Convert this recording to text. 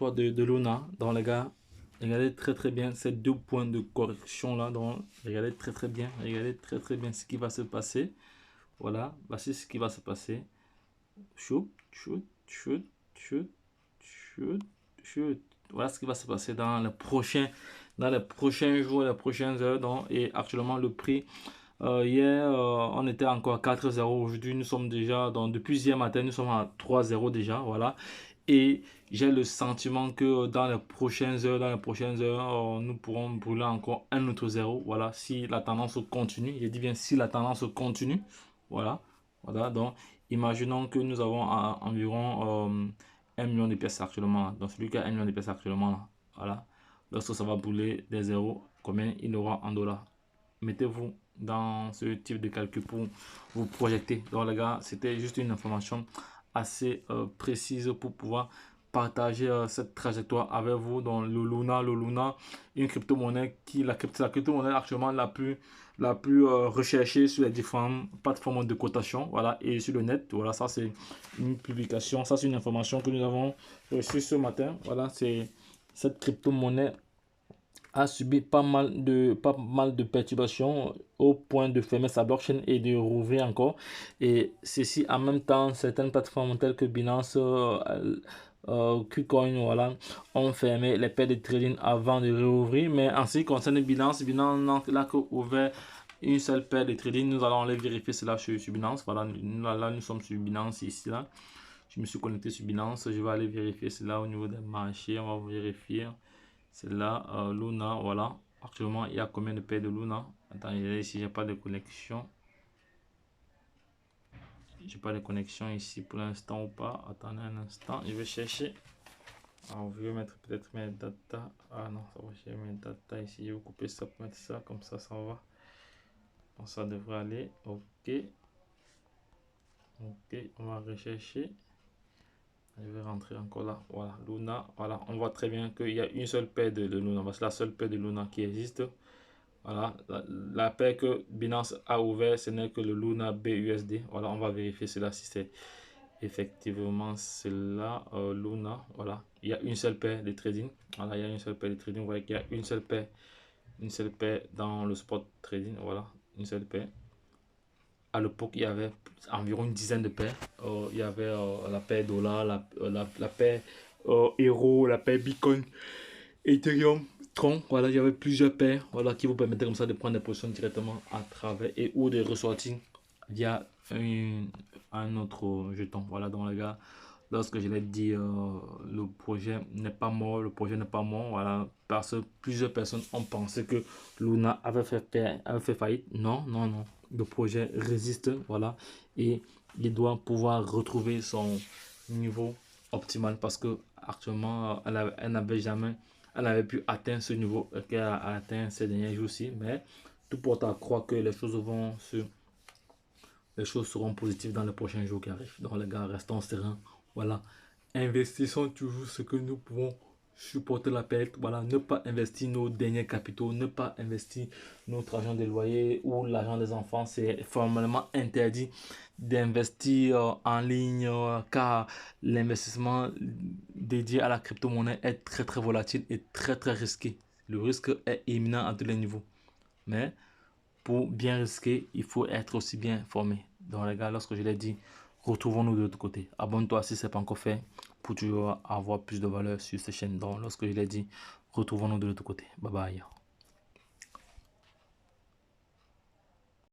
trajectoire de Luna. Donc les gars, regardez très bien ces 2 points de correction là. Donc regardez très bien, regardez très bien ce qui va se passer. Voilà, voici ce qui va se passer. Shoot. Voilà ce qui va se passer dans les prochains jours, les prochaines heures. Donc, et actuellement le prix, hier on était encore à 4,0. Aujourd'hui nous sommes déjà, donc depuis hier matin nous sommes à 3,0 déjà. Voilà, et j'ai le sentiment que dans les prochaines heures, nous pourrons brûler encore un autre zéro. Voilà, si la tendance continue. Je dis bien si la tendance continue. Voilà, donc imaginons que nous avons environ 1 million de pièces actuellement. Dans celui qui a 1 million de pièces actuellement là. Voilà, lorsque ça va brûler des zéros, combien il aura en dollars? Mettez-vous dans ce type de calcul pour vous projeter. Donc les gars, c'était juste une information assez précise pour pouvoir partager cette trajectoire avec vous. Dans le Luna, une crypto-monnaie qui la crypto-monnaie actuellement la plus recherchée sur les différentes plateformes de cotation, voilà, et sur le net. Voilà, ça c'est une publication, ça c'est une information que nous avons reçue ce matin. Voilà, c'est cette crypto-monnaie a subi pas mal de perturbations au point de fermer sa blockchain et de rouvrir encore. Et ceci en même temps, certaines plateformes telles que Binance, KuCoin, voilà, ont fermé les paires de trading avant de réouvrir. Mais en ce qui concerne Binance n'a ouvert une seule paire de trading. Nous allons aller vérifier cela sur Binance. Voilà, là nous sommes sur Binance ici là. Je me suis connecté sur Binance. Je vais aller vérifier cela au niveau des marchés. On va vérifier. C'est là, Luna, voilà. Actuellement, il y a combien de paires de Luna? Attendez, ici, j'ai pas de connexion. J'ai pas de connexion ici pour l'instant ou pas. Attendez un instant, je vais chercher. Alors, je vais mettre peut-être mes data. Ah non, ça va, j'ai mes data ici. Je vais couper ça pour mettre ça, comme ça va. Bon, ça devrait aller. Ok. Ok, on va rechercher. Je vais rentrer encore là. Voilà, Luna. Voilà, on voit très bien qu'il y a une seule paire de Luna. C'est la seule paire de Luna qui existe. Voilà, la paire que Binance a ouvert, ce n'est que le Luna BUSD. Voilà, on va vérifier cela si c'est effectivement cela. Luna, voilà, il y a une seule paire de trading. Voilà, il y a une seule paire de trading. Vous voyez qu'il y a une seule paire dans le spot trading. Voilà, une seule paire. À l'époque, il y avait environ une dizaine de paires. Il y avait la paire dollar, la paire euro, la paire Bitcoin, Ethereum, Tron. Voilà, il y avait plusieurs paires, voilà, qui vous permettaient comme ça de prendre des positions directement à travers et ou de ressortir via un autre jeton. Voilà, donc les gars, lorsque je l'ai dit, le projet n'est pas mort, voilà, parce que plusieurs personnes ont pensé que Luna avait fait faillite. Non. Le projet résiste, voilà, et il doit pouvoir retrouver son niveau optimal parce que actuellement, elle n'avait pu atteindre ce niveau qu'elle a atteint ces derniers jours-ci, mais tout porte à croire que les choses seront positives dans les prochains jours qui arrivent. Donc les gars, restons sereins. Voilà. Investissons toujours ce que nous pouvons supporter la perte. Voilà. Ne pas investir nos derniers capitaux. Ne pas investir notre argent de loyer ou l'argent des enfants. C'est formellement interdit d'investir en ligne car l'investissement dédié à la crypto-monnaie est très volatile et très risqué. Le risque est imminent à tous les niveaux. Mais pour bien risquer, il faut être aussi bien formé. Donc les gars, lorsque je l'ai dit, retrouvons-nous de l'autre côté. Abonne-toi si ce n'est pas encore fait pour toujours avoir plus de valeur sur cette chaîne. Donc lorsque je l'ai dit, retrouvons-nous de l'autre côté. Bye bye.